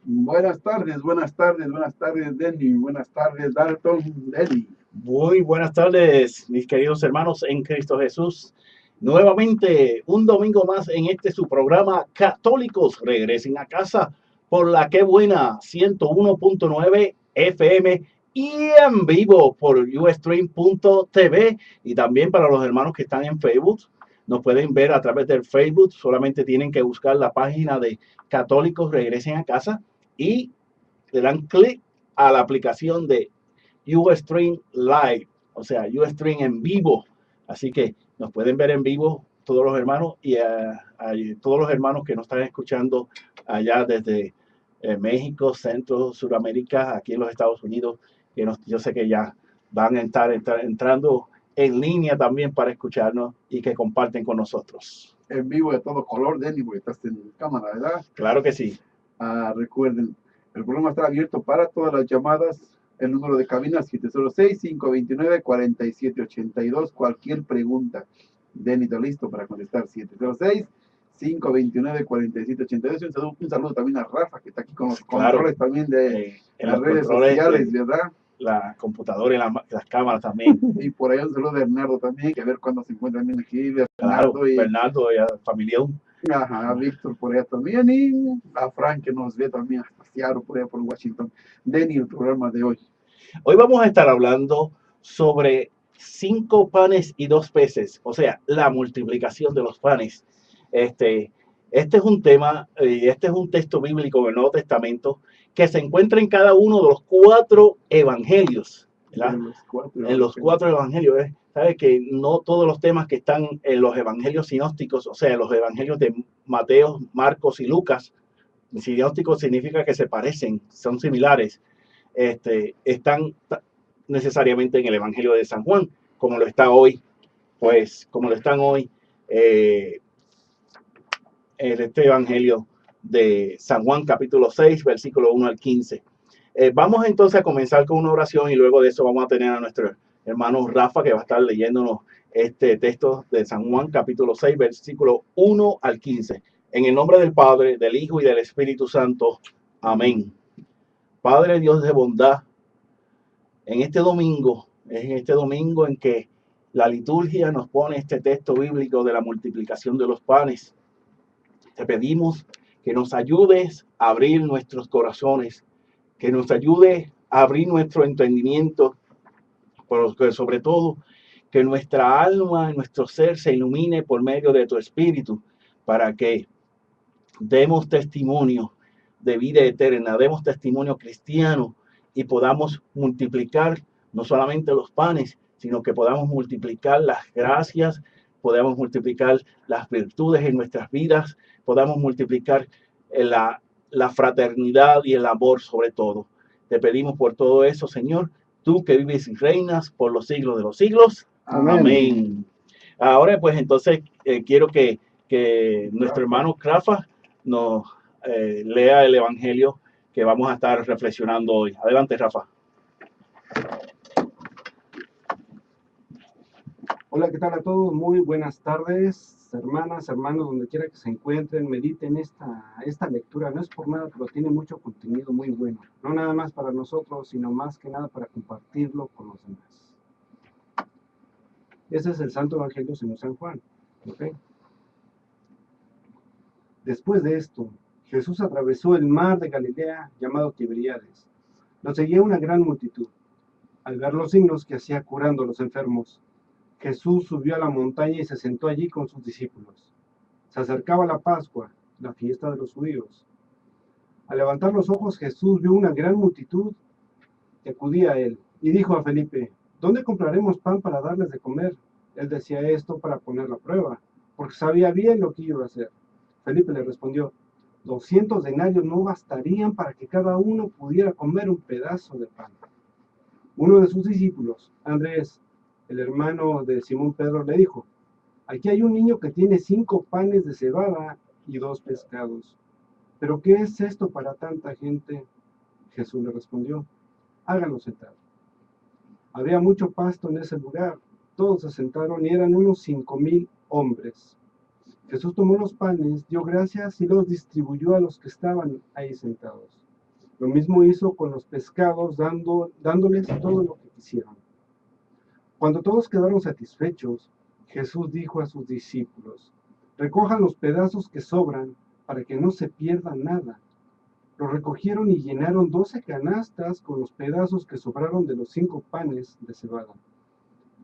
Buenas tardes, Denny. Buenas tardes, Dalton, Denny. Muy buenas tardes, mis queridos hermanos en Cristo Jesús. Nuevamente, un domingo más en su programa Católicos Regresen a Casa por la que buena 101.9 FM y en vivo por ustream.tv y también para los hermanos que están en Facebook. Nos pueden ver a través del Facebook, solamente tienen que buscar la página de Católicos Regresen a Casa y le dan clic a la aplicación de Ustream Live, o sea, Ustream en vivo. Así que nos pueden ver en vivo todos los hermanos y todos los hermanos que nos están escuchando allá desde México, Centro, Suramérica, aquí en los Estados Unidos, que yo sé que ya van a estar entrando en línea también para escucharnos y que comparten con nosotros. En vivo de todo color, Denny, porque estás en cámara, ¿verdad? Claro que sí. Recuerden, el programa está abierto para todas las llamadas. El número de cabina 706-529-4782. Cualquier pregunta, Denny está listo para contestar. 706-529-4782. Un saludo también a Rafa, que está aquí con los controles también de las redes sociales, ¿verdad? La computadora y las cámaras también. Y por ahí un saludo de Bernardo también, que a ver cuándo se encuentran bien aquí. Bernardo y a familia. Ajá, Víctor por allá también, y a Frank que nos ve también hasta Seattle, por allá por Washington. Denny, el programa de hoy. Hoy vamos a estar hablando sobre 5 panes y 2 peces, o sea, la multiplicación de los panes. Este es un tema, este es un texto bíblico del Nuevo Testamento que se encuentra en cada uno de los 4 evangelios, ¿verdad? En los 4 evangelios. Sabe que no todos los temas que están en los evangelios sinópticos, o sea, los evangelios de Mateo, Marcos y Lucas, sinópticos significa que se parecen, son similares, están necesariamente en el evangelio de San Juan, como lo está hoy, pues, como lo están hoy en este evangelio de San Juan, capítulo 6, versículo 1 al 15. Vamos entonces a comenzar con una oración y luego de eso vamos a tener a nuestro hermano Rafa que va a estar leyéndonos este texto de San Juan, capítulo 6, versículo 1 al 15. En el nombre del Padre, del Hijo y del Espíritu Santo. Amén. Padre Dios de bondad, en este domingo en que la liturgia nos pone este texto bíblico de la multiplicación de los panes, te pedimos que nos ayudes a abrir nuestros corazones, que nos ayude a abrir nuestro entendimiento, pero que sobre todo que nuestra alma, nuestro ser se ilumine por medio de tu Espíritu, para que demos testimonio de vida eterna, demos testimonio cristiano y podamos multiplicar no solamente los panes, sino que podamos multiplicar las gracias, podamos multiplicar las virtudes en nuestras vidas, podamos multiplicar la fraternidad y el amor sobre todo. Te pedimos por todo eso, Señor, tú que vives y reinas por los siglos de los siglos. Amén. Amén. Ahora, pues entonces quiero que nuestro hermano Rafa nos lea el evangelio que vamos a estar reflexionando hoy. Adelante, Rafa. Hola, ¿qué tal a todos? Muy buenas tardes, hermanas, hermanos, donde quiera que se encuentren, mediten esta lectura. No es por nada, pero tiene mucho contenido muy bueno. No nada más para nosotros, sino más que nada para compartirlo con los demás. Ese es el Santo Evangelio según San Juan. ¿Okay? Después de esto, Jesús atravesó el mar de Galilea llamado Tiberíades. Lo seguía una gran multitud. Al ver los signos que hacía curando a los enfermos, Jesús subió a la montaña y se sentó allí con sus discípulos. Se acercaba la Pascua, la fiesta de los judíos. Al levantar los ojos, Jesús vio una gran multitud que acudía a él y dijo a Felipe: ¿dónde compraremos pan para darles de comer? Él decía esto para poner la prueba, porque sabía bien lo que iba a hacer. Felipe le respondió: 200 denarios no bastarían para que cada uno pudiera comer un pedazo de pan. Uno de sus discípulos, Andrés, el hermano de Simón Pedro, le dijo: aquí hay un niño que tiene 5 panes de cebada y 2 pescados. ¿Pero qué es esto para tanta gente? Jesús le respondió, háganlo sentar. Había mucho pasto en ese lugar. Todos se sentaron y eran unos 5,000 hombres. Jesús tomó los panes, dio gracias y los distribuyó a los que estaban ahí sentados. Lo mismo hizo con los pescados, dándoles todo lo que quisieron. Cuando todos quedaron satisfechos, Jesús dijo a sus discípulos, recojan los pedazos que sobran para que no se pierda nada. Lo recogieron y llenaron 12 canastas con los pedazos que sobraron de los 5 panes de cebada.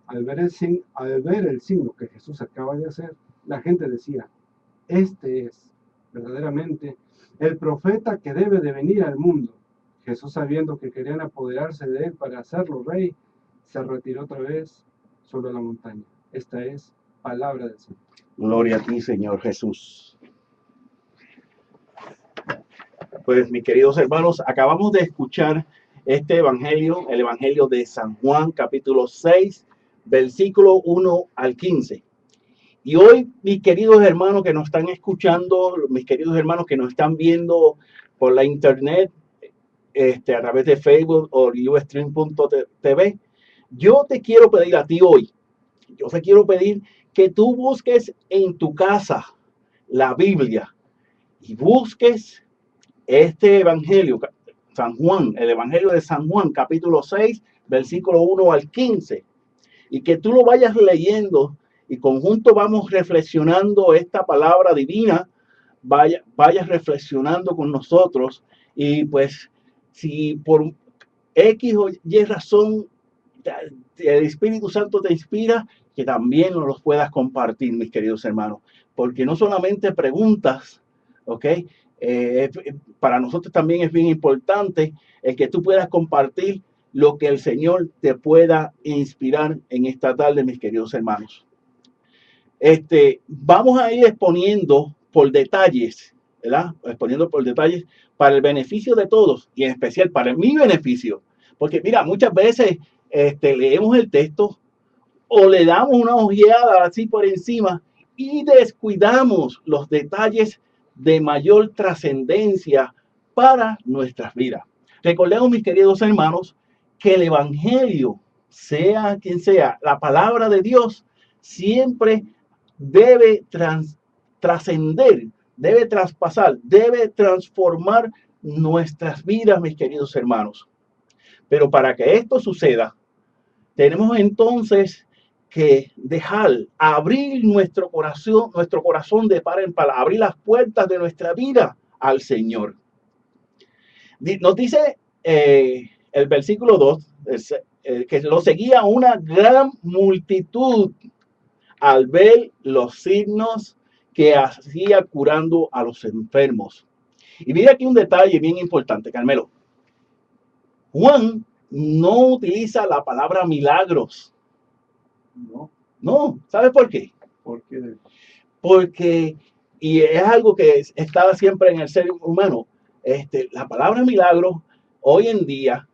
Al ver el signo que Jesús acaba de hacer, la gente decía, este es verdaderamente el profeta que debe de venir al mundo. Jesús, sabiendo que querían apoderarse de él para hacerlo rey, se retiró otra vez sobre la montaña. Esta es palabra del Señor. Gloria a ti, Señor Jesús. Pues, mis queridos hermanos, acabamos de escuchar este evangelio, el evangelio de San Juan, capítulo 6, versículo 1 al 15. Y hoy, mis queridos hermanos que nos están escuchando, mis queridos hermanos que nos están viendo por la internet, a través de Facebook o ustream.tv, yo te quiero pedir a ti hoy, que tú busques en tu casa la Biblia y busques este evangelio, San Juan, el evangelio de San Juan, capítulo 6, versículo 1 al 15, y que tú lo vayas leyendo y conjunto vamos reflexionando esta palabra divina, vayas reflexionando con nosotros y pues si por X o Y razón el Espíritu Santo te inspira, que también nos los puedas compartir, mis queridos hermanos, porque no solamente preguntas, ¿ok? Para nosotros también es bien importante el que tú puedas compartir lo que el Señor te pueda inspirar en esta tarde, mis queridos hermanos. Vamos a ir exponiendo por detalles, ¿verdad? Exponiendo por detalles para el beneficio de todos y en especial para mi beneficio. Porque mira, muchas veces leemos el texto o le damos una ojeada así por encima y descuidamos los detalles de mayor trascendencia para nuestras vidas. Recordemos, mis queridos hermanos, que el evangelio, sea quien sea, la palabra de Dios, siempre debe trascender, debe traspasar, debe transformar nuestras vidas, mis queridos hermanos. Pero para que esto suceda, tenemos entonces que abrir nuestro corazón de par en par, abrir las puertas de nuestra vida al Señor. Nos dice el versículo 2, que lo seguía una gran multitud al ver los signos que hacía curando a los enfermos. Y mira aquí un detalle bien importante, Carmelo. Juan no utiliza la palabra milagros. No, ¿sabes por qué? ¿Por qué? Porque, y es algo que está siempre en el ser humano, la palabra milagro hoy en día,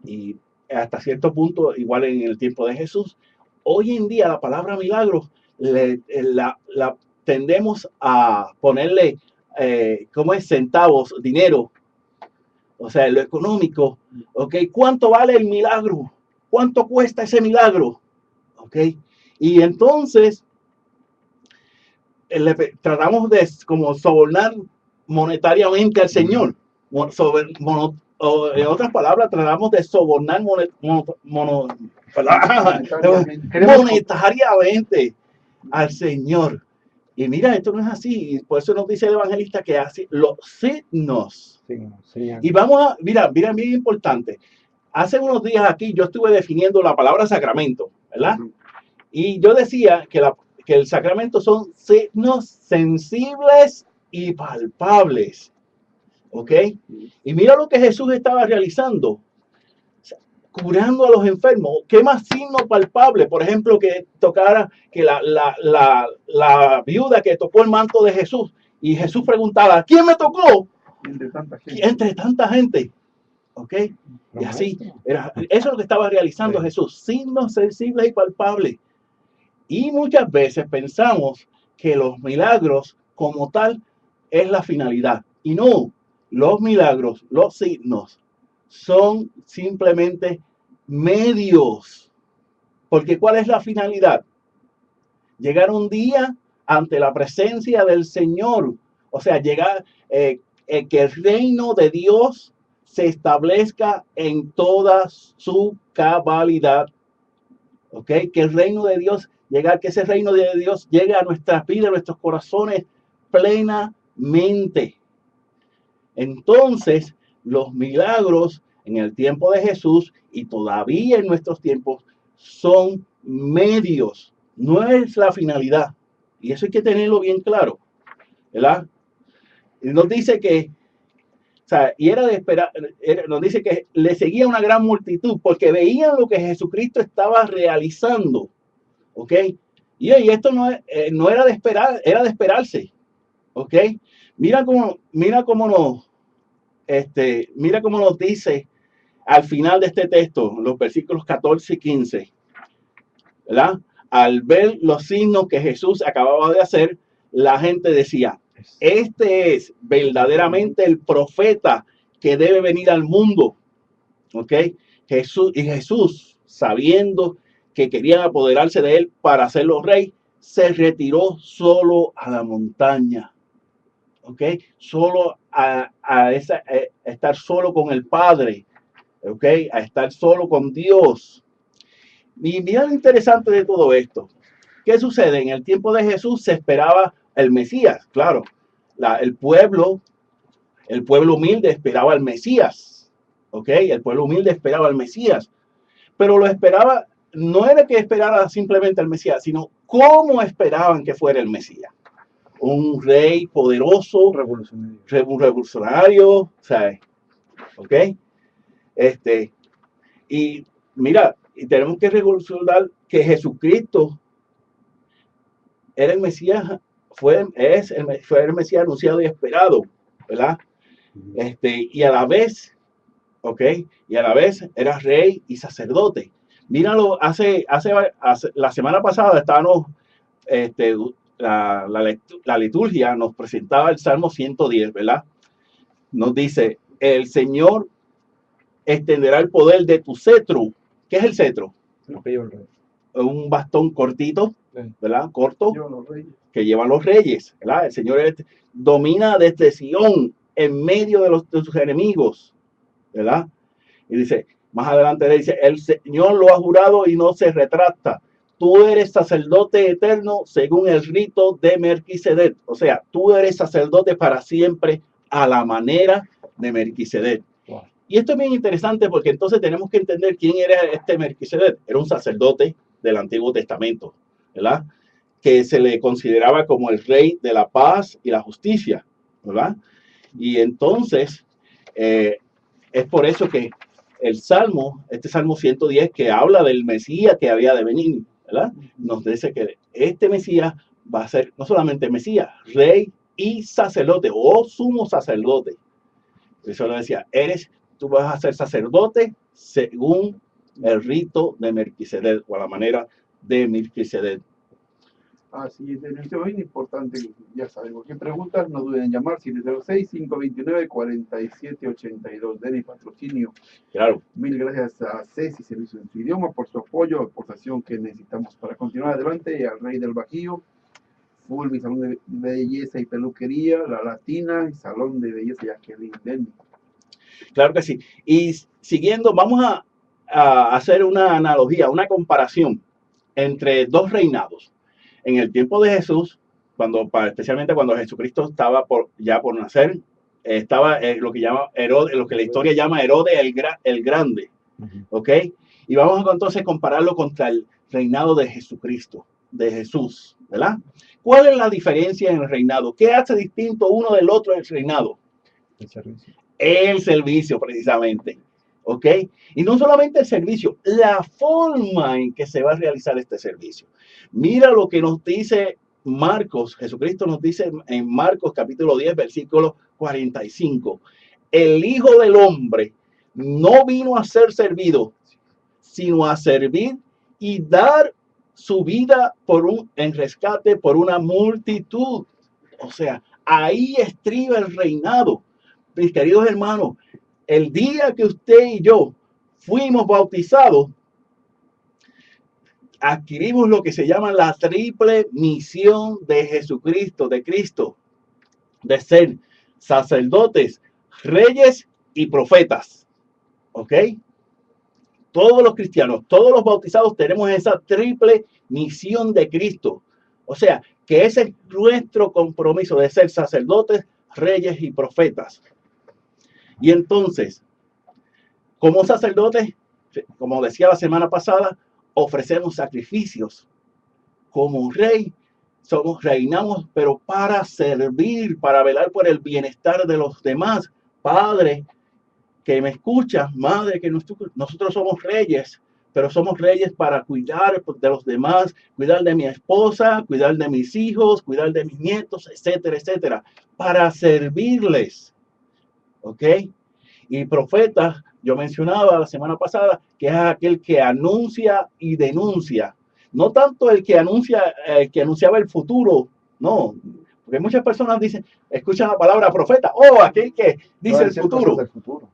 y hasta cierto punto, igual en el tiempo de Jesús, hoy en día la palabra milagro la tendemos a ponerle, ¿cómo es? Centavos, dinero, o sea, lo económico, ¿ok? ¿Cuánto vale el milagro? ¿Cuánto cuesta ese milagro? ¿Ok? Y entonces tratamos de como sobornar monetariamente al Señor. En otras palabras, tratamos de sobornar monetariamente al Señor. Y mira, esto no es así. Por eso nos dice el evangelista que hace los signos. Sí. Y vamos a, mira, bien importante. Hace unos días aquí yo estuve definiendo la palabra sacramento, ¿verdad? Y yo decía que el sacramento son signos sensibles y palpables. ¿Ok? Y mira lo que Jesús estaba realizando. Curando a los enfermos. ¿Qué más signo palpable? Por ejemplo, que la viuda que tocó el manto de Jesús. Y Jesús preguntaba, ¿quién me tocó? Entre tanta gente. ¿Ok? Y así, eso es lo que estaba realizando Jesús. Signos sensibles y palpables. Y muchas veces pensamos que los milagros como tal es la finalidad. Y no, los milagros, los signos, son simplemente medios. Porque ¿cuál es la finalidad? Llegar un día ante la presencia del Señor. O sea, llegar, que el reino de Dios se establezca en toda su cabalidad. ¿Ok? Que el reino de Dios, que ese reino de Dios llegue a nuestras vidas, a nuestros corazones plenamente. Entonces, los milagros en el tiempo de Jesús y todavía en nuestros tiempos son medios, no es la finalidad. Y eso hay que tenerlo bien claro, ¿verdad? Y nos dice que, o sea, y era de esperar, nos dice que le seguía una gran multitud porque veían lo que Jesucristo estaba realizando, ¿ok? Y esto no era de esperar, era de esperarse, ¿ok? Mira cómo nos dice al final de este texto, los versículos 14 y 15, ¿verdad? Al ver los signos que Jesús acababa de hacer, la gente decía, este es verdaderamente el profeta que debe venir al mundo. ¿Ok? Jesús, sabiendo que querían apoderarse de él para hacerlo rey, se retiró solo a la montaña. ¿Ok? Solo a estar solo con el Padre. ¿Ok? A estar solo con Dios. Y mira lo interesante de todo esto. ¿Qué sucede? En el tiempo de Jesús se esperaba el Mesías, claro. El pueblo humilde esperaba al Mesías. ¿Ok? El pueblo humilde esperaba al Mesías. Pero lo esperaba, no era que esperara simplemente al Mesías, sino cómo esperaban que fuera el Mesías. Un rey poderoso, revolucionario, ¿sabes? ¿Ok? Y mira, y tenemos que recordar que Jesucristo era el Mesías, fue el Mesías anunciado y esperado, ¿verdad? Y a la vez, ¿ok? Y a la vez era rey y sacerdote. Míralo, la semana pasada estábamos, la liturgia nos presentaba el Salmo 110, ¿verdad? Nos dice, el Señor extenderá el poder de tu cetro. ¿Qué es el cetro? Un bastón cortito, ¿verdad? Corto, que llevan los reyes, ¿verdad? El Señor domina desde Sion en medio de sus enemigos, ¿verdad? Y dice, más adelante le dice, el Señor lo ha jurado y no se retracta. Tú eres sacerdote eterno según el rito de Melquisedec. O sea, tú eres sacerdote para siempre a la manera de Melquisedec. Wow. Y esto es bien interesante porque entonces tenemos que entender quién era este Melquisedec. Era un sacerdote del Antiguo Testamento, ¿verdad? Que se le consideraba como el rey de la paz y la justicia, ¿verdad? Y entonces, es por eso que este Salmo 110 que habla del Mesías que había de venir, ¿verdad? Nos dice que este Mesías va a ser no solamente Mesías, rey y sacerdote o sumo sacerdote. Eso lo decía, tú vas a ser sacerdote según el rito de Melquisedec o a la manera de Melquisedec. Así es, es muy importante, ya sabemos. ¿Qué preguntas? No duden en llamar, 706-529-4782. Denny Patrocinio. Claro. Mil gracias a Ceci, Servicio en su Idioma, por su apoyo, aportación que necesitamos para continuar adelante. Y al Rey del Bajío, Fulvi, Salón de Belleza y Peluquería, La Latina y Salón de Belleza Jacqueline Denny. Claro que sí. Y siguiendo, vamos a hacer una analogía, una comparación entre dos reinados. En el tiempo de Jesús, especialmente cuando Jesucristo estaba ya por nacer, estaba lo que llama Herodes, lo que la historia llama Herodes el Grande, ¿ok? Y vamos a entonces compararlo contra el reinado de Jesucristo, de Jesús, ¿verdad? ¿Cuál es la diferencia en el reinado? ¿Qué hace distinto uno del otro el reinado? El servicio, precisamente. ¿Ok? Y no solamente el servicio, la forma en que se va a realizar este servicio. Mira lo que nos dice Marcos. Jesucristo nos dice en Marcos capítulo 10, versículo 45. El Hijo del Hombre no vino a ser servido, sino a servir y dar su vida en rescate por una multitud. O sea, ahí estriba el reinado. Mis queridos hermanos, el día que usted y yo fuimos bautizados, adquirimos lo que se llama la triple misión de Jesucristo, de Cristo, de ser sacerdotes, reyes y profetas. ¿Ok? Todos los cristianos, todos los bautizados tenemos esa triple misión de Cristo. O sea, que ese es nuestro compromiso de ser sacerdotes, reyes y profetas. Y entonces, como sacerdotes, como decía la semana pasada, ofrecemos sacrificios. Como rey, reinamos, pero para servir, para velar por el bienestar de los demás. Padre, que me escuchas, madre, que nosotros somos reyes, pero somos reyes para cuidar de los demás, cuidar de mi esposa, cuidar de mis hijos, cuidar de mis nietos, etcétera, etcétera, para servirles. ¿Ok? Y profeta, yo mencionaba la semana pasada, que es aquel que anuncia y denuncia. No tanto el que anunciaba el futuro, no. Porque muchas personas escuchan la palabra profeta, aquel que dice el futuro. Del futuro.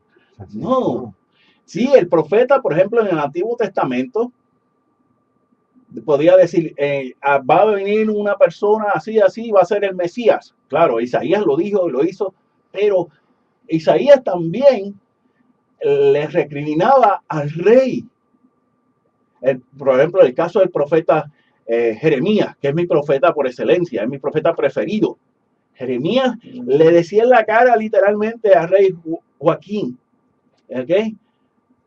No. Sí, el profeta, por ejemplo, en el Antiguo Testamento, podía decir, va a venir una persona así, va a ser el Mesías. Claro, Isaías lo dijo, lo hizo, pero Isaías también le recriminaba al rey. Por ejemplo, el caso del profeta Jeremías, que es mi profeta por excelencia, es mi profeta preferido. Jeremías le decía en la cara literalmente al rey Joaquín, ¿ok?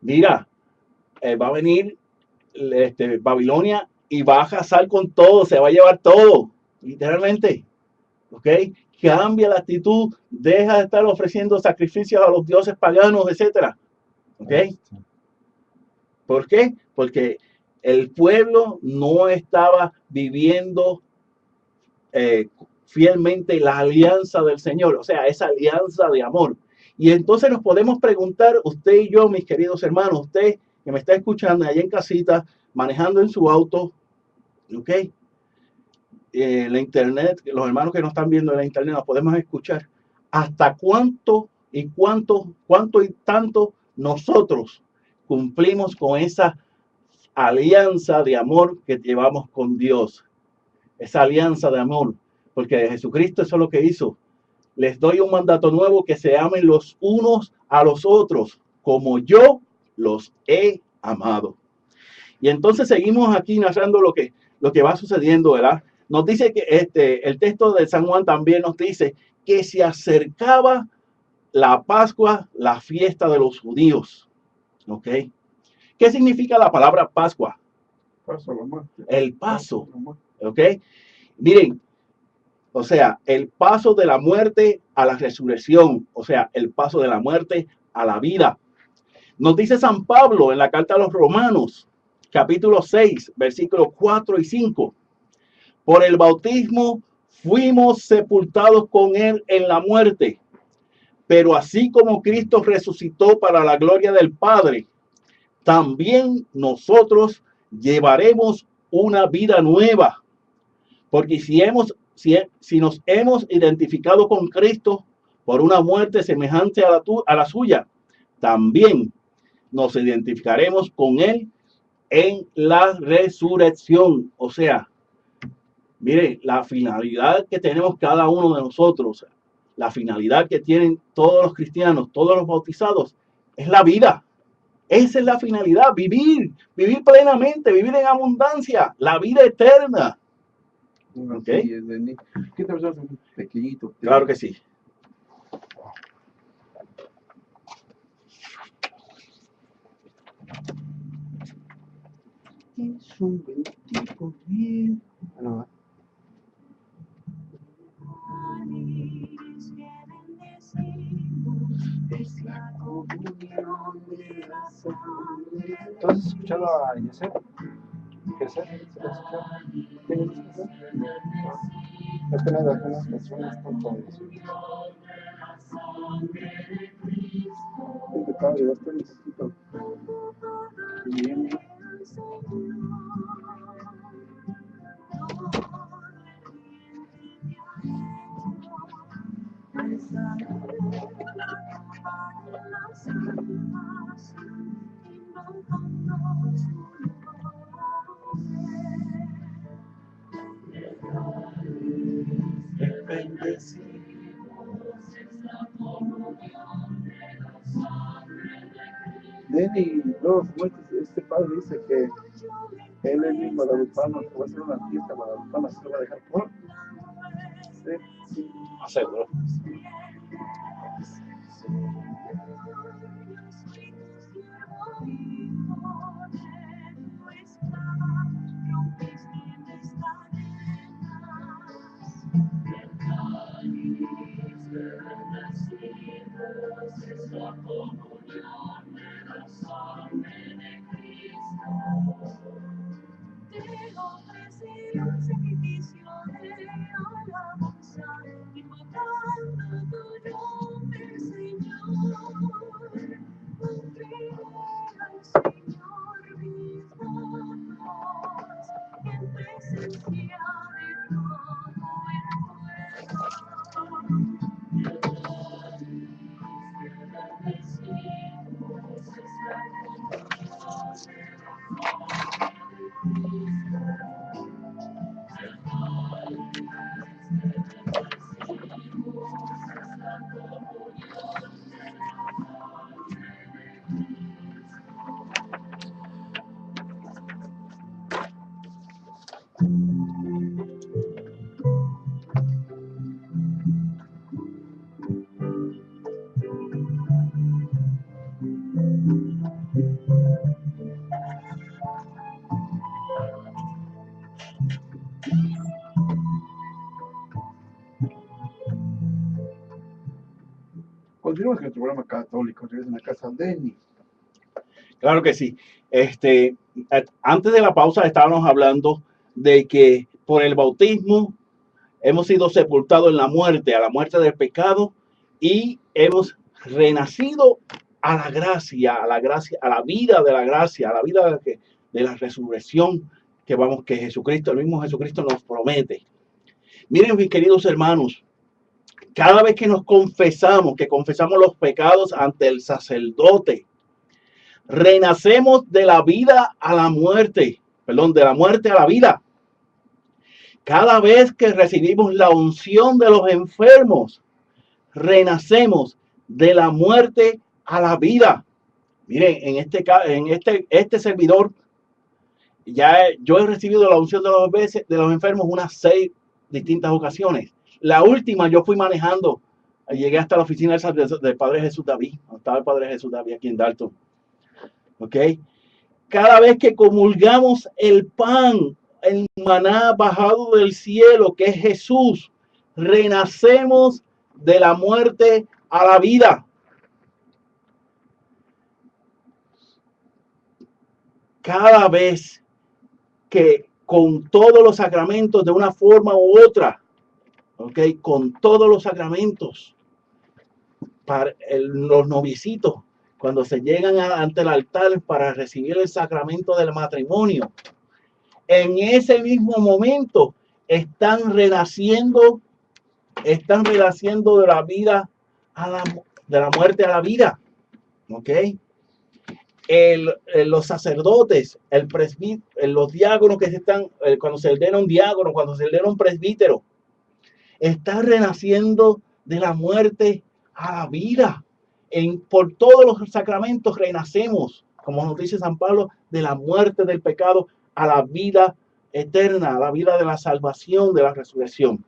Mira, va a venir Babilonia y va a arrasar con todo, se va a llevar todo, literalmente, ¿ok? Cambia la actitud, deja de estar ofreciendo sacrificios a los dioses paganos, etcétera, ¿ok? ¿Por qué? Porque el pueblo no estaba viviendo fielmente la alianza del Señor, o sea, esa alianza de amor. Y entonces nos podemos preguntar, usted y yo, mis queridos hermanos, usted que me está escuchando allá en casita, manejando en su auto, ¿ok? La internet, los hermanos que nos están viendo en la internet, nos podemos escuchar. ¿Hasta cuánto y tanto nosotros cumplimos con esa alianza de amor que llevamos con Dios? Esa alianza de amor, porque Jesucristo eso es lo que hizo. Les doy un mandato nuevo, que se amen los unos a los otros, como yo los he amado. Y entonces seguimos aquí narrando lo que va sucediendo, ¿verdad? Nos dice que el texto de San Juan también nos dice que se acercaba la Pascua, la fiesta de los judíos. ¿Ok? ¿Qué significa la palabra Pascua? Paso a la muerte. El paso. ¿Ok? Miren, o sea, el paso de la muerte a la resurrección, o sea, el paso de la muerte a la vida. Nos dice San Pablo en la carta a los Romanos, capítulo 6, versículos 4 y 5. Por el bautismo fuimos sepultados con él en la muerte, pero así como Cristo resucitó para la gloria del Padre, también nosotros llevaremos una vida nueva. Porque si nos hemos identificado con Cristo por una muerte semejante a la suya, también nos identificaremos con él en la resurrección. O sea, mire, la finalidad que tenemos cada uno de nosotros, la finalidad que tienen todos los cristianos, todos los bautizados, es la vida. Esa es la finalidad, vivir plenamente, vivir en abundancia, la vida eterna. Okay. ¿Qué te pasó? Pequeñito. Claro que sí. Es un bendito bien. Bueno, Es la comunión de la sangre. ¿tú has escuchado a Yeser? ¿Yeser? ¿Se lo has escuchado? ¿Quién es Yeser? Apenas algunas canciones están con eso. Te acabo de dar un poquito. Bien. Denny, no, este padre dice que él es mi guadalupano, que va a hacer una fiesta guadalupana, se lo va a dejar por. Sí. Seguro. Continuamos con nuestro programa católico, en la casa Denny. Claro que sí. Antes de la pausa estábamos hablando de que por el bautismo hemos sido sepultados en la muerte, a la muerte del pecado, y hemos renacido a la gracia, a la vida de la gracia, a la vida de la resurrección que Jesucristo, el mismo Jesucristo nos promete. Miren, mis queridos hermanos, cada vez que confesamos los pecados ante el sacerdote, renacemos de la vida a la muerte, de la muerte a la vida. Cada vez que recibimos la unción de los enfermos, renacemos de la muerte a la vida. Miren, en este servidor, yo he recibido la unción de los enfermos unas 6 distintas ocasiones. La última, yo fui manejando, llegué hasta la oficina del Padre Jesús David, estaba el Padre Jesús David aquí en Dalton. ¿Ok? Cada vez que comulgamos el pan, el maná bajado del cielo, que es Jesús, renacemos de la muerte a la vida. Cada vez que con todos los sacramentos de una forma u otra, ¿ok? Con todos los sacramentos, para los novicitos, cuando se llegan ante el altar para recibir el sacramento del matrimonio, en ese mismo momento están renaciendo de la vida de la muerte a la vida. ¿Ok? Los sacerdotes, los diáconos que cuando se ordena un diácono, cuando se ordena un presbítero, están renaciendo de la muerte a la vida. Por todos los sacramentos renacemos, como nos dice San Pablo, de la muerte del pecado a la vida eterna, a la vida de la salvación, de la resurrección.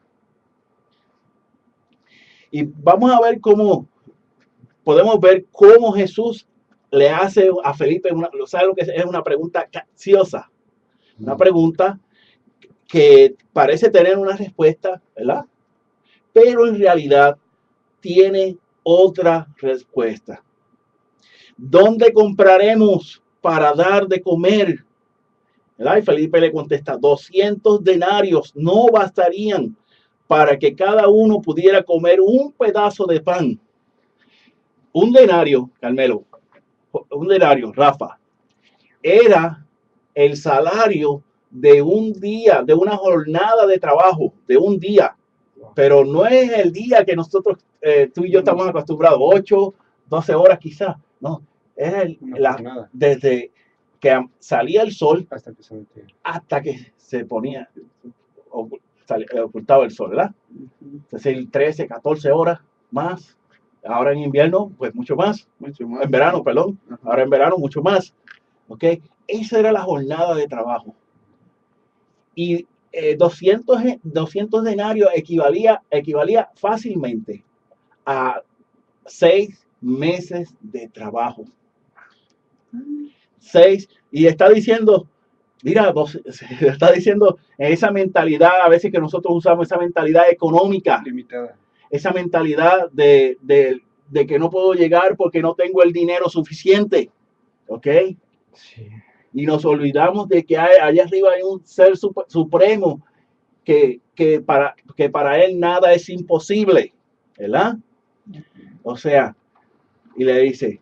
Y vamos a ver podemos ver cómo Jesús le hace a Felipe, ¿sabe lo que es una pregunta capciosa? Una pregunta que parece tener una respuesta, ¿verdad? Pero en realidad tiene otra respuesta. ¿Dónde compraremos para dar de comer? ¿Verdad? Y Felipe le contesta, 200 denarios no bastarían para que cada uno pudiera comer un pedazo de pan. Un denario, Carmelo, un denario, Rafa, era el salario de un día, de una jornada de trabajo, de un día. pero no es el día que nosotros, tú y yo estamos acostumbrados, 8, 12 horas quizás, no, era desde que salía el sol hasta que se ponía, ocultaba el sol, ¿verdad? Entonces 13, 14 horas más. Ahora en invierno, pues mucho más. En verano, perdón. Ahora en verano, mucho más. ¿Ok? Esa era la jornada de trabajo. Y 200 denarios equivalía fácilmente a 6 meses de trabajo. 6. Y está diciendo, mira, está diciendo esa mentalidad, a veces que nosotros usamos esa mentalidad económica. Limitada. Esa mentalidad de que no puedo llegar porque no tengo el dinero suficiente. ¿Ok? Sí. Y nos olvidamos de que allá arriba hay un ser supremo que para él nada es imposible. ¿Verdad? O sea, y le dice,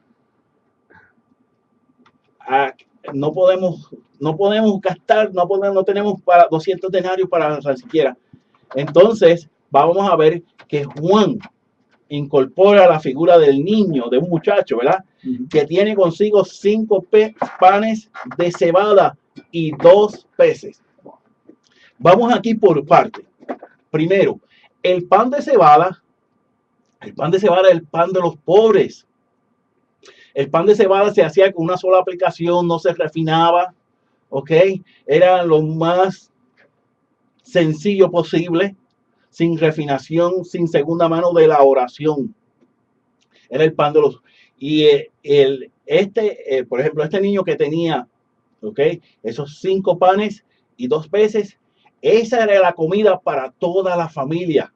no podemos gastar, no tenemos para 200 denarios para ni siquiera. Entonces, vamos a ver que Juan incorpora la figura del niño, de un muchacho, ¿verdad? Que tiene consigo 5 panes de cebada y 2 peces. Vamos aquí por parte. Primero, el pan de cebada es el pan de los pobres. El pan de cebada se hacía con una sola aplicación, no se refinaba, ¿ok? Era lo más sencillo posible, sin refinación, sin segunda mano de la oración. Era el pan de los... Y por ejemplo, este niño que tenía, ¿ok? Esos 5 panes y 2 peces, esa era la comida para toda la familia.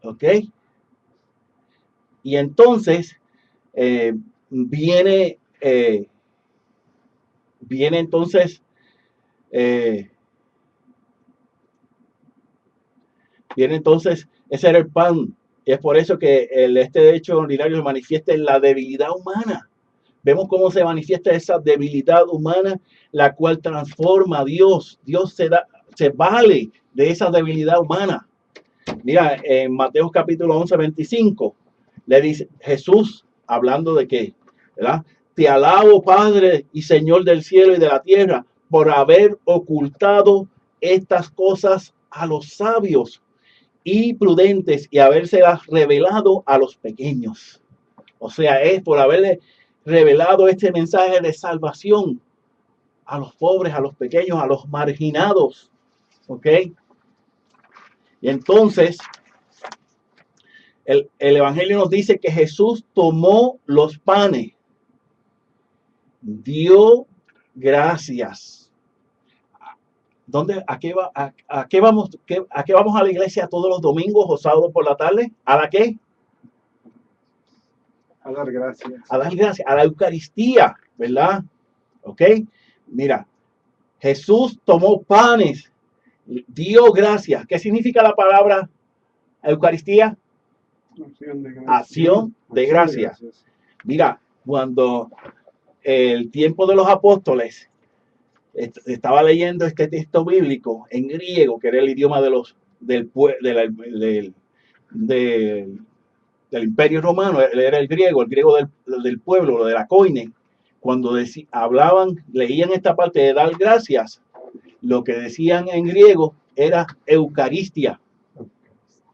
¿Ok? Y entonces viene entonces ese era el pan. Y es por eso que este hecho ordinario se manifiesta en la debilidad humana. Vemos cómo se manifiesta esa debilidad humana, la cual transforma a Dios. Dios se vale de esa debilidad humana. Mira, en Mateo capítulo 11, 25, le dice Jesús, hablando de qué, ¿verdad? Te alabo, Padre y Señor del cielo y de la tierra, por haber ocultado estas cosas a los sabios y prudentes y habérselas revelado a los pequeños. O sea, es por haberle revelado este mensaje de salvación a los pobres, a los pequeños, a los marginados. ¿Ok? Y entonces, el Evangelio nos dice que Jesús tomó los panes, dio gracias. ¿A qué vamos a la iglesia todos los domingos o sábados por la tarde? ¿A la qué? A dar gracias. A dar gracias, a la Eucaristía, ¿verdad? ¿Ok? Mira, Jesús tomó panes, dio gracias. ¿Qué significa la palabra Eucaristía? Acción de gracias. Mira, cuando el tiempo de los apóstoles, estaba leyendo este texto bíblico en griego, que era el idioma del Imperio Romano, era el griego del pueblo, de la koine. Cuando leían esta parte de dar gracias, lo que decían en griego era Eucaristía.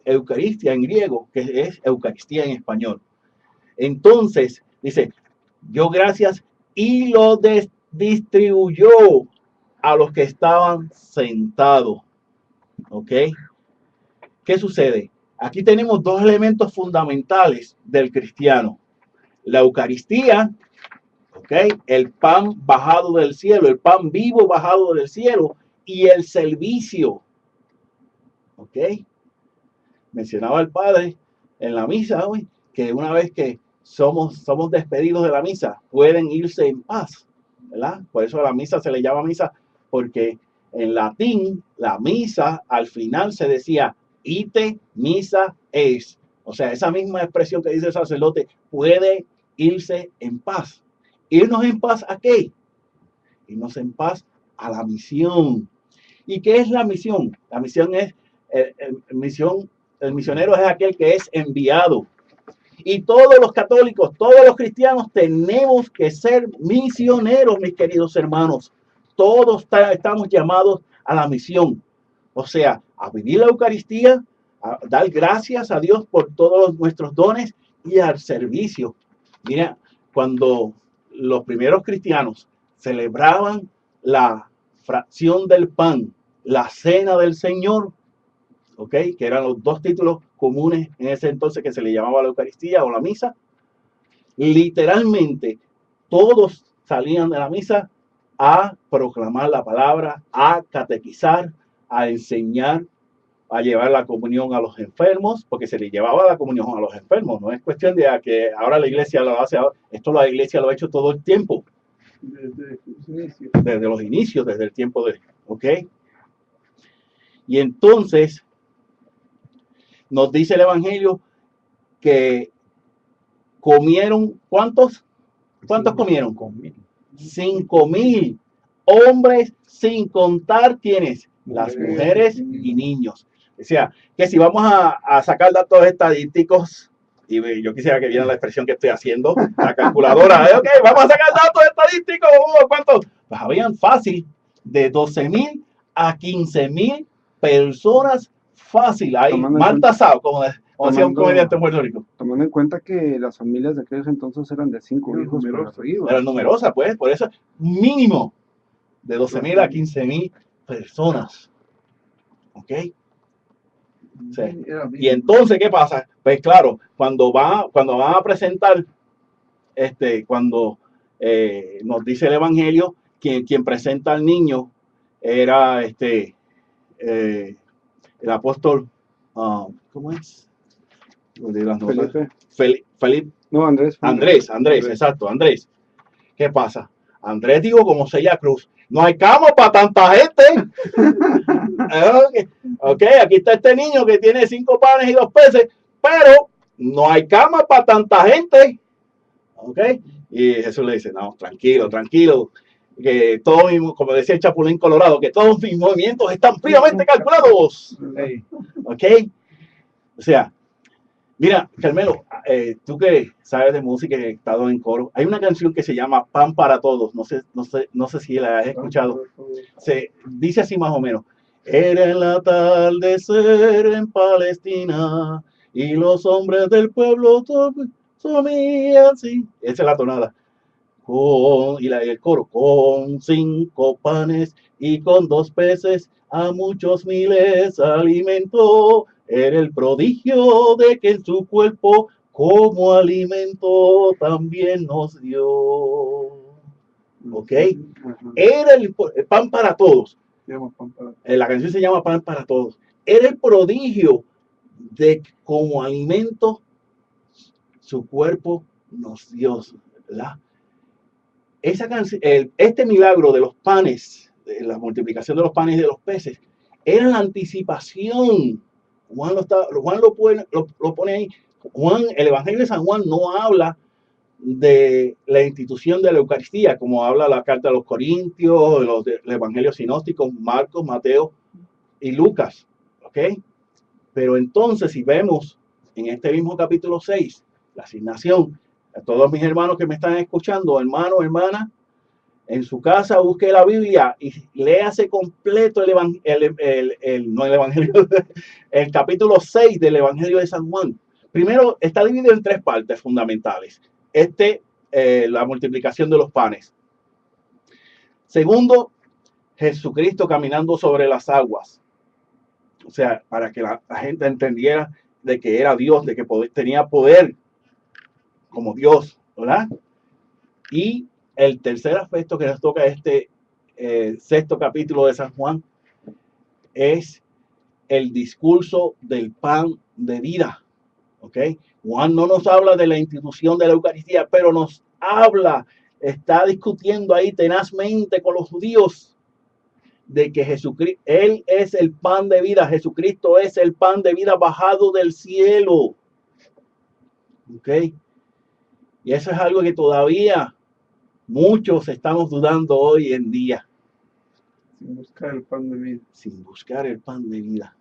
Eucaristía en griego, que es Eucaristía en español. Entonces, dice, dio gracias y lo distribuyó a los que estaban sentados. ¿Ok? ¿Qué sucede? Aquí tenemos 2 elementos fundamentales del cristiano. La Eucaristía, ¿ok? El pan bajado del cielo, el pan vivo bajado del cielo, y el servicio. ¿Ok? Mencionaba el padre en la misa hoy que una vez que somos despedidos de la misa, pueden irse en paz, ¿verdad? Por eso a la misa se le llama misa, porque en latín la misa al final se decía ite missa es. O sea, esa misma expresión que dice el sacerdote, puede irse en paz. ¿Irnos en paz a qué? Irnos en paz a la misión. ¿Y qué es la misión? La misión es, el misionero es aquel que es enviado. Y todos los católicos, todos los cristianos tenemos que ser misioneros, mis queridos hermanos. Todos estamos llamados a la misión. O sea, a vivir la Eucaristía, a dar gracias a Dios por todos nuestros dones y al servicio. Mira, cuando los primeros cristianos celebraban la fracción del pan, la cena del Señor, ¿ok? Que eran los dos títulos comunes en ese entonces que se le llamaba la Eucaristía o la misa, literalmente todos salían de la misa a proclamar la palabra, a catequizar, a enseñar, a llevar la comunión a los enfermos, porque se le llevaba la comunión a los enfermos. No es cuestión de que ahora la iglesia lo hace, esto la iglesia lo ha hecho todo el tiempo. Desde los inicios, desde el tiempo de, ¿ok? Y entonces nos dice el Evangelio que comieron, ¿cuántos comieron? 5,000 hombres, sin contar quiénes, las mujeres y niños. O sea, que si vamos a sacar datos estadísticos, y yo quisiera que vieran la expresión que estoy haciendo, la calculadora, ok, vamos a sacar datos estadísticos, ¿cuántos? Pues habían fácil de 12,000 a 15,000 personas fácil, ahí, mal tasado, como decía un comediante en Puerto Rico. Tomando en cuenta que las familias de aquellos entonces eran de 5 hijos para arriba. Eran numerosas, pues, por eso mínimo de 12,000 a 15,000 personas. ¿Ok? Sí. Y entonces, ¿qué pasa? Pues claro, cuando van a presentar, cuando nos dice el Evangelio, quien presenta al niño era el apóstol, ¿cómo es? Felipe. No, Andrés, exacto, Andrés. ¿Qué pasa? Andrés dijo como Celia Cruz, no hay cama para tanta gente. Ok, aquí está este niño que tiene 5 panes y 2 peces, pero no hay cama para tanta gente. Ok, y Jesús le dice, no, tranquilo, que todos, como decía el Chapulín Colorado, que todos mis movimientos están fríamente calculados. Ok, o sea, mira, Carmelo, tú que sabes de música y has estado en coro, hay una canción que se llama Pan para Todos, no sé si la has escuchado. Se dice así más o menos: era el atardecer en Palestina y los hombres del pueblo dormían, sí. Esa es la tonada. Y el coro, con 5 panes y con 2 peces a muchos miles alimentó. Era el prodigio de que en su cuerpo como alimento también nos dio. ¿Ok? Era el pan para todos. La canción se llama Pan para Todos. Era el prodigio de que como alimento su cuerpo nos dio, ¿verdad? Esa canción, este milagro de los panes, de la multiplicación de los panes y de los peces, era la anticipación. Juan lo pone ahí. El Evangelio de San Juan no habla de la institución de la Eucaristía, como habla la carta de los Corintios, del Evangelio sinóptico, Marcos, Mateo y Lucas. ¿Ok? Pero entonces, si vemos en este mismo capítulo 6, la asignación, a todos mis hermanos que me están escuchando, hermanos, hermanas, en su casa busque la Biblia y léase completo el capítulo 6 del Evangelio de San Juan. Primero, está dividido en 3 partes fundamentales. La multiplicación de los panes. Segundo, Jesucristo caminando sobre las aguas. O sea, para que la gente entendiera de que era Dios, de que tenía poder como Dios, ¿verdad? Y el tercer aspecto que nos toca este 6º capítulo de San Juan es el discurso del pan de vida. ¿Ok? Juan no nos habla de la institución de la Eucaristía, pero nos está discutiendo ahí tenazmente con los judíos de que Jesucristo, Él es el pan de vida, Jesucristo es el pan de vida bajado del cielo. ¿Ok? Y eso es algo que todavía muchos estamos dudando hoy en día. Sin buscar el pan de vida. sin buscar el pan de vida.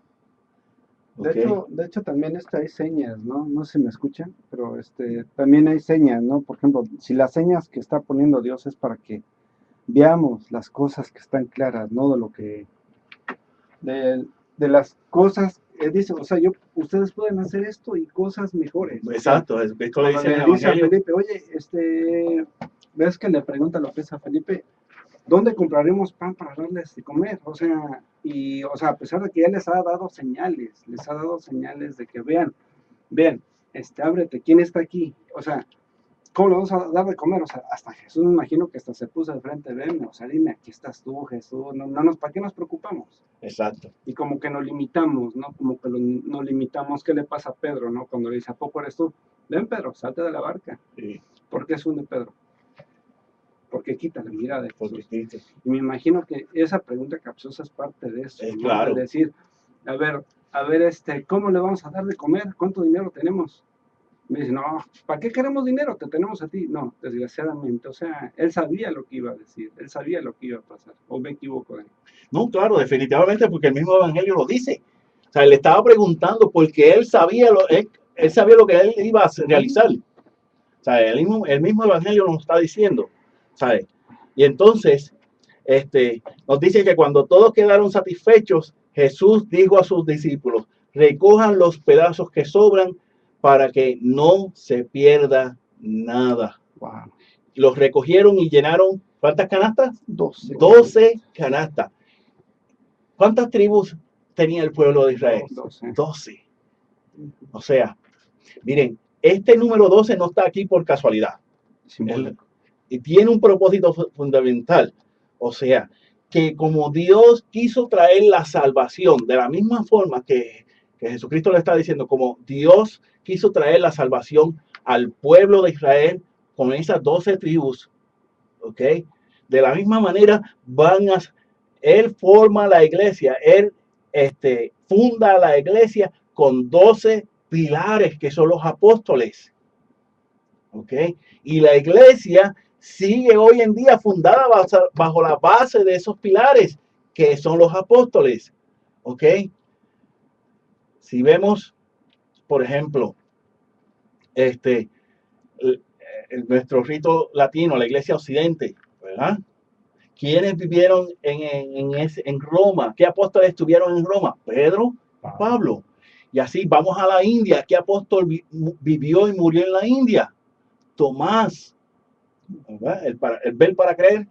De ¿Ok? hecho también hay señas, ¿no? No sé si me escuchan, pero también hay señas, ¿no? Por ejemplo, si las señas que está poniendo Dios es para que veamos las cosas que están claras, ¿no? De las cosas, dice, o sea, ustedes pueden hacer esto y cosas mejores. O sea, Exacto, esto le cuando dice en el le dice a Evangelio. Felipe, oye, ves que le pregunta lo que es a Felipe, ¿dónde compraremos pan para darles de comer? O sea, a pesar de que ya les ha dado señales de que vean, ábrete, ¿quién está aquí? O sea, ¿cómo le vamos a dar de comer? O sea, hasta Jesús me imagino que hasta se puso de frente, ven, o sea, dime, aquí estás tú, Jesús, ¿para qué nos preocupamos? Exacto. Y como que nos limitamos, ¿no? Como que nos limitamos. ¿Qué le pasa a Pedro, no? Cuando le dice, ¿a poco eres tú? Ven, Pedro, salte de la barca. Sí, ¿Por qué es un de Pedro? Porque quita la mirada de porque Jesús. Cristo. Y me imagino que esa pregunta capciosa es parte de eso, ¿no? Claro. De decir, a ver, ¿cómo le vamos a dar de comer? ¿Cuánto dinero tenemos? Me dice, no, ¿para qué queremos dinero? Te tenemos a ti. No, desgraciadamente, o sea, él sabía lo que iba a decir, él sabía lo que iba a pasar. ¿O me equivoco de él? No, claro, definitivamente, porque el mismo Evangelio lo dice. O sea, él estaba preguntando porque él sabía él sabía lo que él iba a realizar. O sea, el mismo Evangelio nos está diciendo. ¿Sabes? Y entonces, nos dice que cuando todos quedaron satisfechos, Jesús dijo a sus discípulos, recojan los pedazos que sobran para que no se pierda nada. Wow. Los recogieron y llenaron, ¿cuántas canastas? 12. 12 canastas. ¿Cuántas tribus tenía el pueblo de Israel? 12. 12. O sea, miren, este número 12 no está aquí por casualidad. Y tiene un propósito fundamental. O sea, que como Dios quiso traer la salvación, de la misma forma que Jesucristo le está diciendo, como Dios quiso traer la salvación al pueblo de Israel con esas 12 tribus, ¿ok? De la misma manera él forma la iglesia, él funda la iglesia con 12 pilares que son los apóstoles, ¿ok? Y la iglesia sigue hoy en día fundada bajo la base de esos pilares que son los apóstoles, ¿ok? Si vemos, por ejemplo, nuestro rito latino, la iglesia occidente, ¿verdad? ¿Quiénes vivieron en Roma? ¿Qué apóstoles estuvieron en Roma? Pedro, Pablo. Y así vamos a la India. ¿Qué apóstol vivió y murió en la India? Tomás. ¿Verdad? El ver para creer.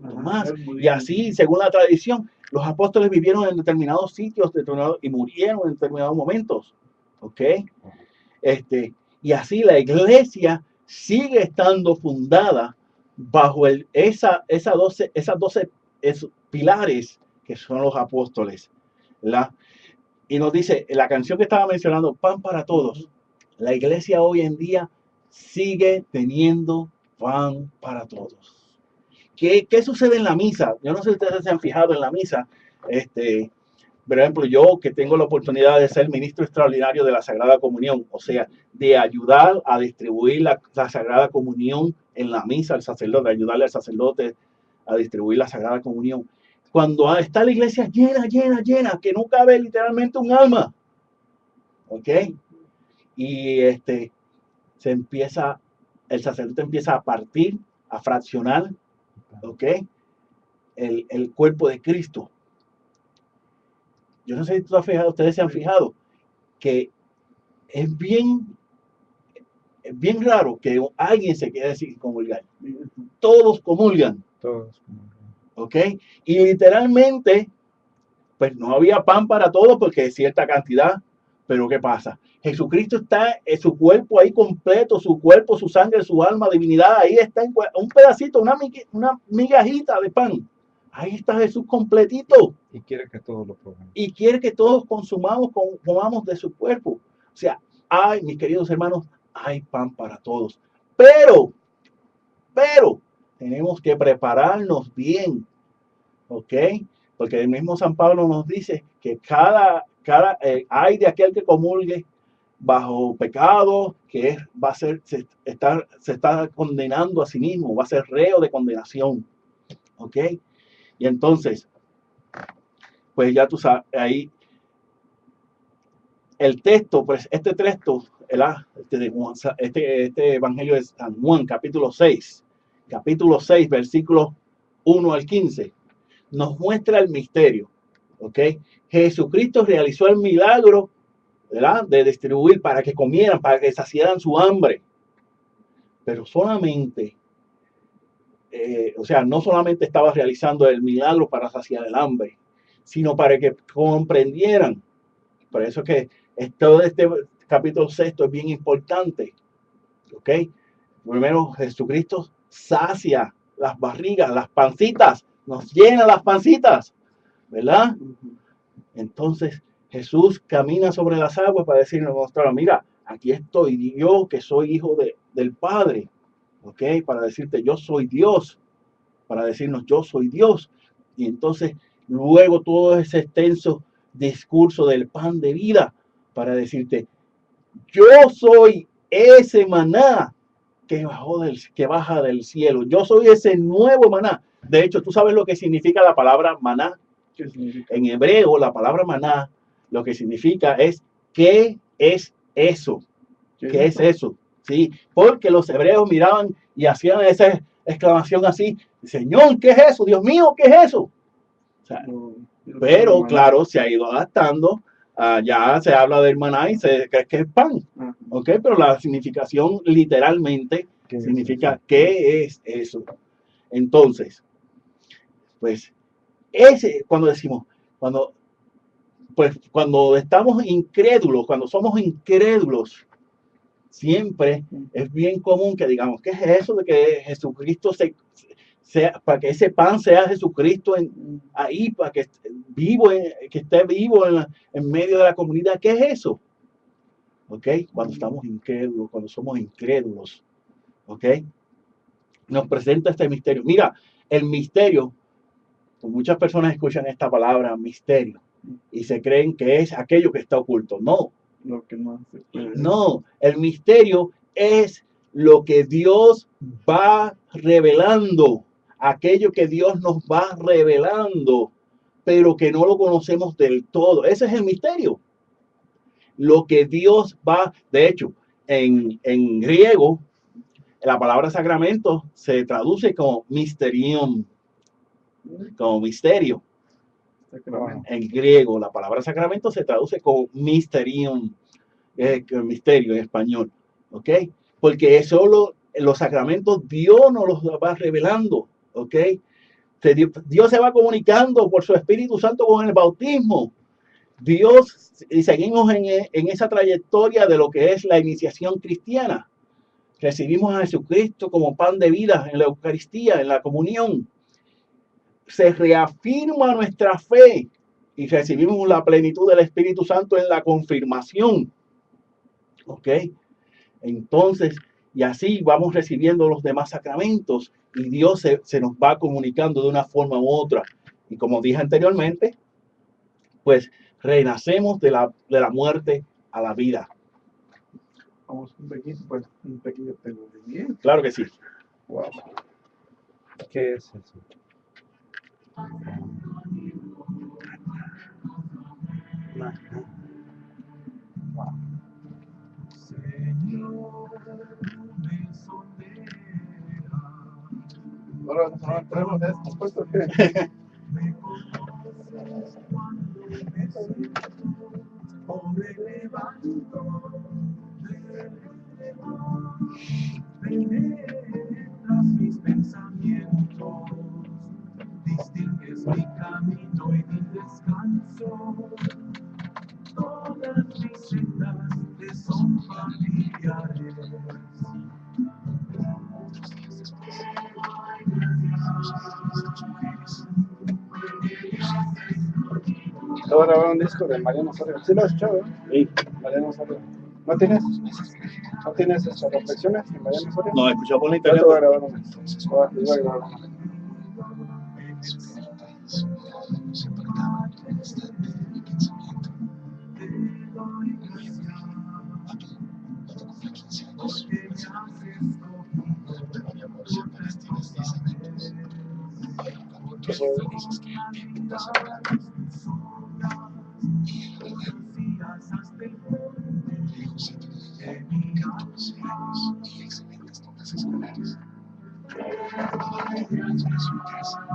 Tomás. Y así, según la tradición, los apóstoles vivieron en determinados sitios y murieron en determinados momentos. ¿Ok? Y así la iglesia sigue estando fundada bajo esas 12 pilares que son los apóstoles, ¿verdad? Y nos dice, la canción que estaba mencionando, pan para todos, la iglesia hoy en día sigue teniendo pan para todos. ¿Qué sucede en la misa? Yo no sé si ustedes se han fijado en la misa, por ejemplo, yo que tengo la oportunidad de ser ministro extraordinario de la Sagrada Comunión, o sea, de ayudar a distribuir la Sagrada Comunión en la misa al sacerdote, ayudarle al sacerdote a distribuir la Sagrada Comunión. Cuando está la iglesia llena, que no cabe literalmente un alma, ¿ok? Y el sacerdote empieza a partir, a fraccionar, ¿ok? El cuerpo de Cristo. Yo no sé si ustedes se han fijado que es bien raro que alguien se quede sin comulgar. Todos comulgan. ¿Ok? Y literalmente, pues no había pan para todos porque es cierta cantidad. Pero ¿qué pasa? Jesucristo está en su cuerpo ahí completo, su cuerpo, su sangre, su alma, divinidad, ahí está en un pedacito, una migajita de pan. Ahí está Jesús completito. Y quiere que todos lo prueben. Y quiere que todos comamos de su cuerpo. O sea, mis queridos hermanos, hay pan para todos. Pero, tenemos que prepararnos bien. ¿Ok? Porque el mismo San Pablo nos dice que hay de aquel que comulgue bajo pecado, que se está condenando a sí mismo, va a ser reo de condenación. ¿Ok? Y entonces, pues ya tú sabes, ahí el texto, pues este texto, este Evangelio de San Juan, capítulo 6, versículos 1 al 15, nos muestra el misterio, ¿ok? Jesucristo realizó el milagro, ¿verdad?, de distribuir para que comieran, para que saciaran su hambre, pero solamente, o sea, no solamente estaba realizando el milagro para saciar el hambre, sino para que comprendieran. Por eso es que todo este capítulo 6 es bien importante, ¿ok? Primero, Jesucristo sacia las barrigas, las pancitas, nos llena las pancitas, ¿verdad? Entonces, Jesús camina sobre las aguas para decirnos, mira, aquí estoy yo que soy hijo del Padre, ¿ok? Para decirte, yo soy Dios, para decirnos, yo soy Dios. Y entonces, luego todo ese extenso discurso del pan de vida, para decirte, yo soy ese maná que baja del cielo. Yo soy ese nuevo maná. De hecho, ¿tú sabes lo que significa la palabra maná? ¿Qué significa? En hebreo, la palabra maná, lo que significa es, ¿qué es eso? ¿Qué es eso? Sí, porque los hebreos miraban y hacían esa exclamación así, Señor, ¿qué es eso? Dios mío, ¿qué es eso? O sea, pero claro, se ha ido adaptando. Ya se habla del maná y se cree que es pan. ¿Ok? Pero la significación literalmente significa ¿qué es eso? Entonces, pues, cuando decimos, cuando estamos incrédulos, cuando somos incrédulos, siempre es bien común que digamos, ¿qué es eso de que Jesucristo sea, para que ese pan sea Jesucristo ahí, para que esté vivo en medio de la comunidad? ¿Qué es eso? ¿Ok? Cuando estamos incrédulos, cuando somos incrédulos, ¿ok? Nos presenta este misterio. Mira, el misterio, muchas personas escuchan esta palabra misterio y se creen que es aquello que está oculto. No. Lo que no se puede. No, el misterio es lo que Dios va revelando, aquello que Dios nos va revelando, pero que no lo conocemos del todo. Ese es el misterio. Lo que Dios va, de hecho, en griego, la palabra sacramento se traduce como mysterion, como misterio. En griego, la palabra sacramento se traduce como mysterion, misterio en español, ¿ok? Porque solo los sacramentos Dios nos los va revelando, ¿ok? Dios se va comunicando por su Espíritu Santo con el bautismo. Dios, y seguimos en esa trayectoria de lo que es la iniciación cristiana. Recibimos a Jesucristo como pan de vida en la Eucaristía, en la comunión. Se reafirma nuestra fe y recibimos la plenitud del Espíritu Santo en la confirmación. ¿Ok? Entonces, y así vamos recibiendo los demás sacramentos y Dios se nos va comunicando de una forma u otra. Y como dije anteriormente, pues renacemos de la muerte a la vida. Vamos un pequeño tema de bien. Claro que sí. Wow. ¿Qué es eso? Ahora no tenemos esto puesto que penetras mis pensamientos, distingues mi camino y mi descanso. Todas mis sendas te son familiares. Acabo de grabar un disco de Mariano Osorio. ¿Sí lo has escuchado? Sí. Mariano Osorio. ¿No tienes estas reflexiones de Mariano Osorio? Nos escuchó por la Yo te internet. voy a grabar una. Les voy a grabar una. escolares. Organizó su casa.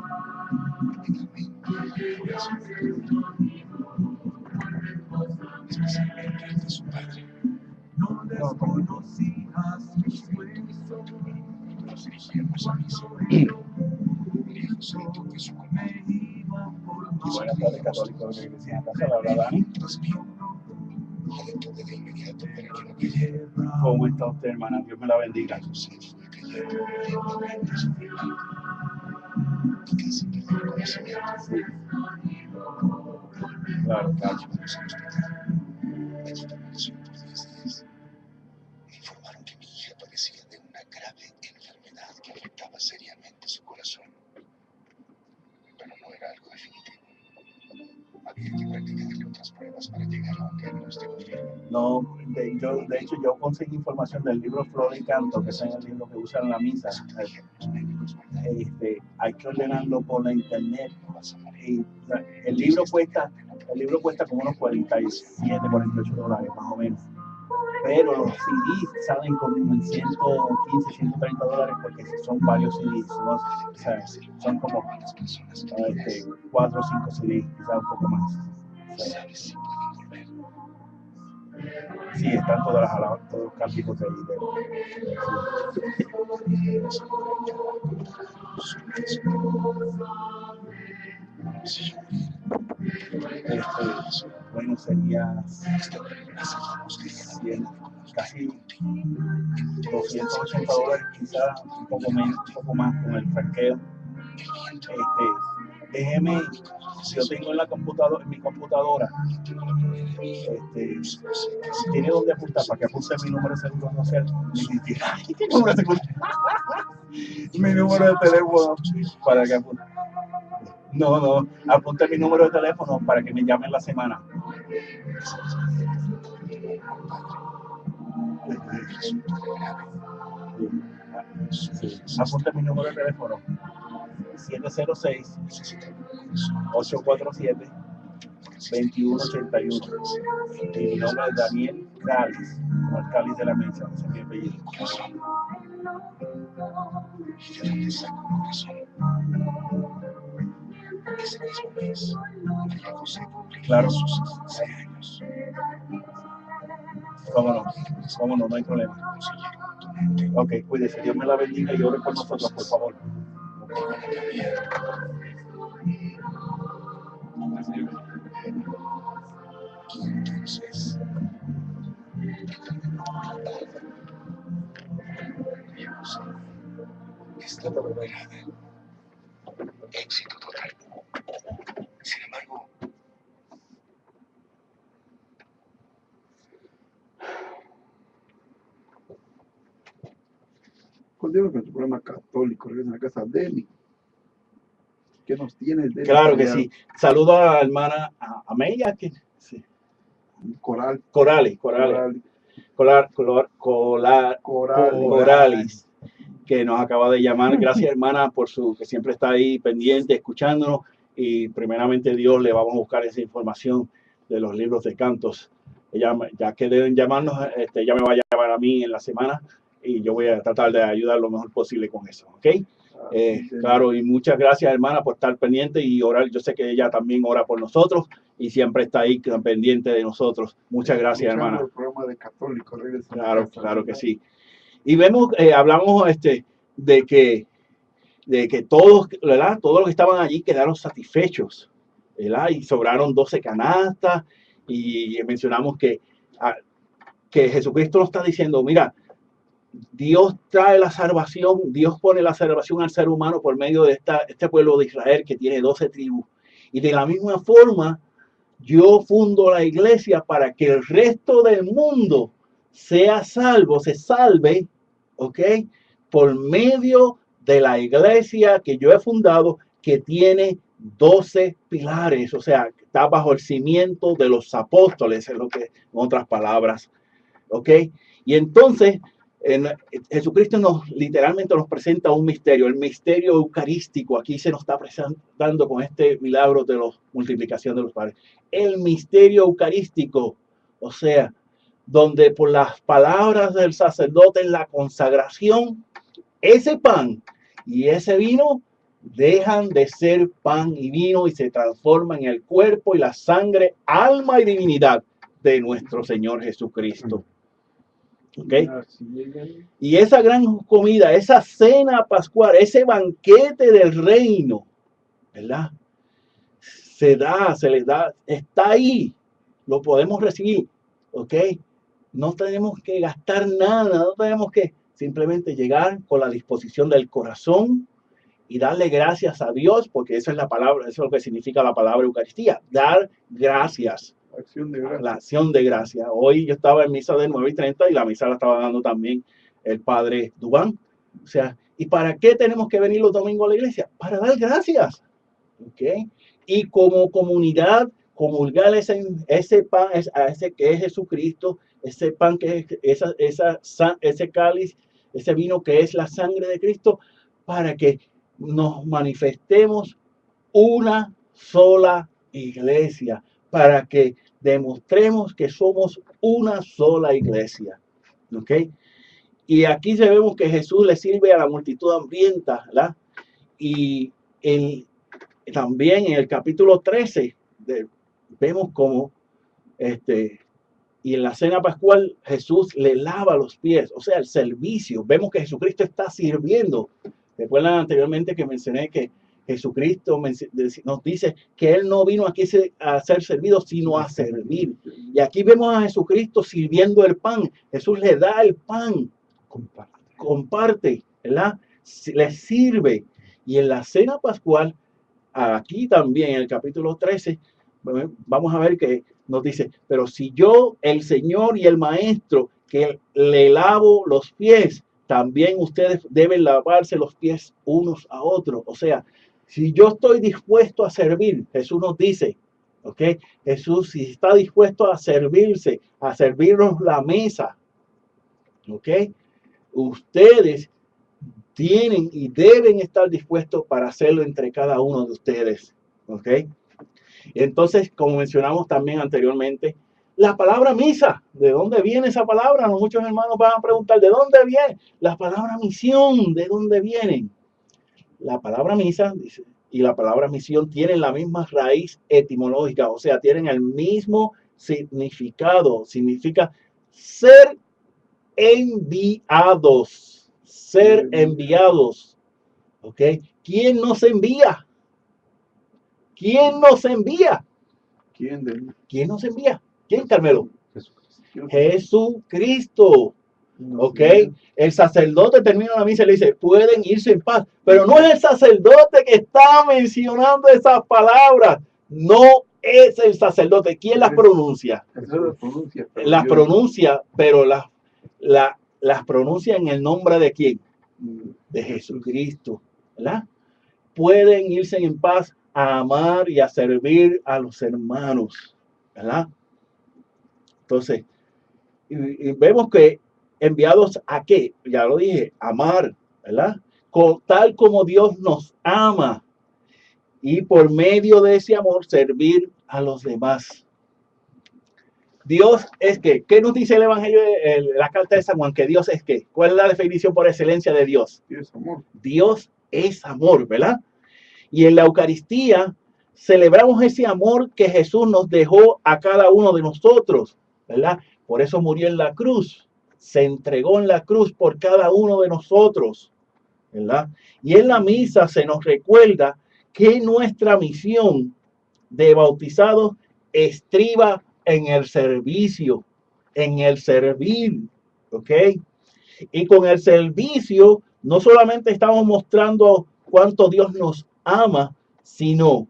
Especialmente el de su padre. No desconocías mis huesos. Nos dirigíamos a misa. Viejo santo que su Me iba por Y buenas tardes, católicos de la Iglesia en Casa, la habla Dani. respiro. La detuve de inmediato para que no cayera. ¿Cómo está usted, hermana? Dios me la bendiga. José fue cayendo lentamente su vida. Y casi perdió el conocimiento. Claro, claro. Llevamos al hospital. Allí permaneció por 10 días. Me informaron que mi hija padecía de una grave enfermedad que afectaba seriamente su corazón. Pero no era algo definitivo. Había que practicarle otras pruebas para llegar a un diagnóstico firme. No, de hecho, yo conseguí información del libro Flor y Canto, que es el libro que usan en la misa. Los médicos, ¿verdad? Hay que ordenarlo por la internet. No vas a morir. Y el libro cuesta como unos 47, 48 dólares más o menos. Pero los CDs salen como en 115, 130 dólares porque son varios CDs. O sea, son como Las personas 4 o 5 CDs, quizás un poco más. O sea, sabes si pueden volver. sí, están todos los cánticos de video. Si yo muriera, Bueno, sería necesitamos que 100, casi 280 dólares, quizás un poco más con el franqueo. Déjeme, yo tengo en mi computadora, tiene donde apuntar para que apunte mi número de seguro social. ¿Qué número de seguro? Mi número de teléfono para que apunte. No, apunte mi número de teléfono para que me llamen la semana. Sí. Apunte mi número de teléfono. 706-847-2181. Y mi nombre es Daniel Cáliz, como el cáliz de la mesa, ese es mi apellido. ¿Y de dónde saco un corazón? Ese mismo mes, María José cumpliría Claro. sus 15 años. Cómo no hay problema. Consiguieron tu mente. Ok, cuídese, Dios me la bendiga y ore por nosotros, por favor. Y entonces, María José estaba operada. Éxito total. Sin embargo, Continuamos con tu programa católico, regresa a la casa de Demi. ¿Qué nos tienes de Claro que sí. Saludo a la hermana Amelia, que sí. Corales, que nos acaba de llamar. Gracias, hermana, que siempre está ahí pendiente, escuchándonos. Y primeramente Dios, le vamos a buscar esa información de los libros de cantos. Ya que deben llamarnos, ella me va a llamar a mí en la semana y yo voy a tratar de ayudar lo mejor posible con eso, ¿ok? Claro, y muchas gracias, hermana, por estar pendiente y orar. Yo sé que ella también ora por nosotros y siempre está ahí pendiente de nosotros. Muchas gracias, hermana. El programa de católico, regresa a la Claro, casa, claro que sí. Y vemos, hablamos de que todos, ¿verdad? Todos los que estaban allí quedaron satisfechos, ¿verdad? Y sobraron 12 canastas y mencionamos que Jesucristo nos está diciendo, mira, Dios trae la salvación, Dios pone la salvación al ser humano por medio de este pueblo de Israel que tiene 12 tribus. Y de la misma forma, yo fundo la iglesia para que el resto del mundo sea salvo, se salve, ¿ok? Por medio de la iglesia que yo he fundado, que tiene 12 pilares, o sea, está bajo el cimiento de los apóstoles, en otras palabras, ¿ok? Y entonces, Jesucristo literalmente nos presenta un misterio, el misterio eucarístico. Aquí se nos está presentando con este milagro de la multiplicación de los panes. El misterio eucarístico, o sea, donde por las palabras del sacerdote en la consagración, ese pan y ese vino dejan de ser pan y vino y se transforman en el cuerpo y la sangre, alma y divinidad de nuestro Señor Jesucristo. ¿Ok? Así es, Dani. Y esa gran comida, esa cena pascual, ese banquete del reino, ¿verdad? Se les da, está ahí, lo podemos recibir, ¿ok? No tenemos que gastar nada, no tenemos que simplemente llegar con la disposición del corazón y darle gracias a Dios, porque esa es la palabra, eso es lo que significa la palabra Eucaristía, dar gracias. Acción de gracias. La acción de gracia. Hoy yo estaba en misa de 9:30 y la misa la estaba dando también el padre Dubán. O sea, ¿y para qué tenemos que venir los domingos a la iglesia? Para dar gracias. ¿Ok? Y como comunidad, comulgar ese pan, ese que es Jesucristo, ese pan que es ese cáliz, ese vino que es la sangre de Cristo, para que nos manifestemos una sola iglesia, para que demostremos que somos una sola iglesia. ¿Ok? Y aquí vemos que Jesús le sirve a la multitud hambrienta, ¿verdad? Y también en el capítulo 13 vemos como y en la cena pascual Jesús le lava los pies, o sea, el servicio. Vemos que Jesucristo está sirviendo. Recuerdan anteriormente que mencioné que Jesucristo nos dice que Él no vino aquí a ser servido, sino a servir. Y aquí vemos a Jesucristo sirviendo el pan. Jesús le da el pan, comparte, ¿verdad? Le sirve. Y en la cena pascual, aquí también en el capítulo 13, vamos a ver que nos dice, pero si yo, el Señor y el Maestro, que le lavo los pies, también ustedes deben lavarse los pies unos a otros. O sea, si yo estoy dispuesto a servir, Jesús nos dice, ¿ok? Jesús si está dispuesto a servirse, a servirnos la mesa, ¿ok? Ustedes tienen y deben estar dispuestos para hacerlo entre cada uno de ustedes, ¿ok? Entonces, como mencionamos también anteriormente, la palabra misa, ¿de dónde viene esa palabra? Muchos hermanos van a preguntar, ¿de dónde viene? La palabra misión, ¿de dónde viene? La palabra misa dice, y la palabra misión tienen la misma raíz etimológica, o sea, tienen el mismo significado. Significa ser enviados, ser enviados. ¿Ok? ¿Quién nos envía? ¿Quién nos envía? ¿Quién nos envía? ¿Quién, Carmelo? Jesucristo. ¿Ok? El sacerdote termina la misa y le dice, pueden irse en paz. Pero no es el sacerdote que está mencionando esas palabras. No es el sacerdote. ¿Quién las pronuncia? Las pronuncia, pero las pronuncia en el nombre de quién? De Jesucristo. ¿Verdad? Pueden irse en paz a amar y a servir a los hermanos. ¿Verdad? Entonces, y vemos que enviados a qué, ya lo dije, amar, ¿verdad? Tal como Dios nos ama y por medio de ese amor servir a los demás. Dios es que, ¿qué nos dice el Evangelio, la carta de San Juan? Que Dios es que, ¿cuál es la definición por excelencia de Dios? Dios es amor. Dios es amor, ¿verdad? Y en la Eucaristía celebramos ese amor que Jesús nos dejó a cada uno de nosotros, ¿verdad? Por eso murió en la cruz, se entregó en la cruz por cada uno de nosotros, ¿verdad? Y en la misa se nos recuerda que nuestra misión de bautizados estriba en el servicio, en el servir, ¿ok? Y con el servicio no solamente estamos mostrando cuánto Dios nos ama, sino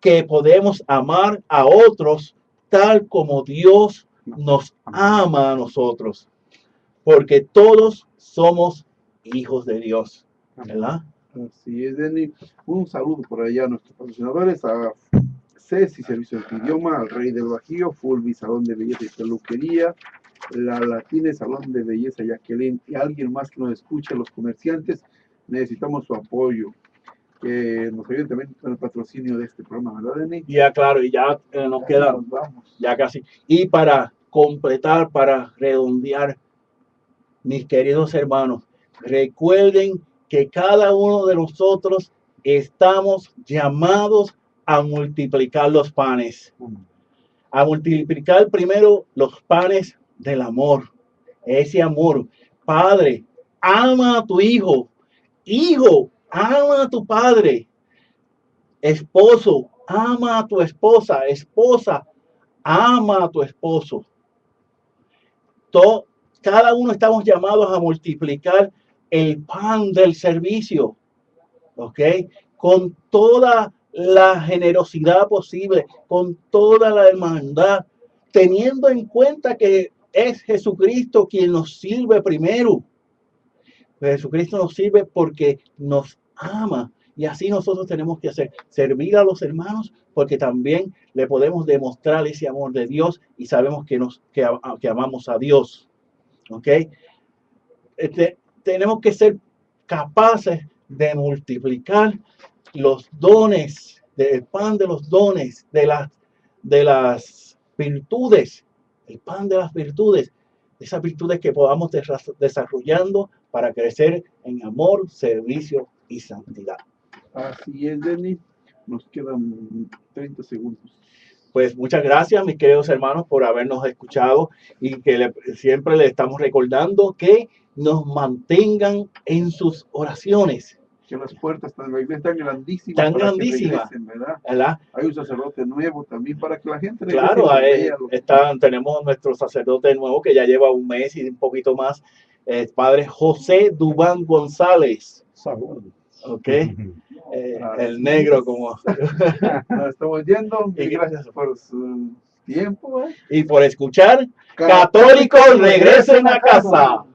que podemos amar a otros tal como Dios nos ama a nosotros, porque todos somos hijos de Dios, ¿verdad? Así es, Denny. Un saludo por allá a nuestros patrocinadores, a Ceci, Servicio de Idioma, al Rey del Bajío, Fulvi, Salón de Belleza y Peluquería, La Latina, Salón de Belleza Jacqueline, y alguien más que nos escuche, los comerciantes, necesitamos su apoyo. Que nos ayuden también con el patrocinio de este programa, ¿verdad, Denny? Ya, claro, y ya nos queda, ya casi. Y para completar, para redondear, mis queridos hermanos, Recuerden que cada uno de nosotros estamos llamados a multiplicar los panes. A multiplicar primero los panes del amor. Ese amor. Padre, ama a tu hijo. Hijo, ama a tu padre. Esposo, ama a tu esposa. Esposa, ama a tu esposo. Cada uno estamos llamados a multiplicar el pan del servicio, ¿ok? Con toda la generosidad posible, con toda la hermandad, teniendo en cuenta que es Jesucristo quien nos sirve primero. Jesucristo nos sirve porque nos ama. Y así nosotros tenemos que hacer, servir a los hermanos, porque también le podemos demostrar ese amor de Dios y sabemos que amamos a Dios. ¿Ok? Tenemos que ser capaces de multiplicar los dones, del pan de los dones, de las virtudes, el pan de las virtudes, esas virtudes que podamos desarrollando para crecer en amor, servicio y santidad. Así es, Denis. Nos quedan 30 segundos. Pues muchas gracias, mis queridos hermanos, por habernos escuchado y que siempre les estamos recordando que nos mantengan en sus oraciones. Que las puertas de la iglesia están grandísimas. Tan para que grandísimas, regresen, ¿verdad? ¿verdad? Hay un sacerdote nuevo también para que la gente regrese. Claro, y vea tenemos nuestro sacerdote nuevo que ya lleva un mes y un poquito más, Padre José Dubán González. Ok, el negro como. Nos estamos yendo. Y Gracias por su tiempo. Y por escuchar, católicos regresen a casa.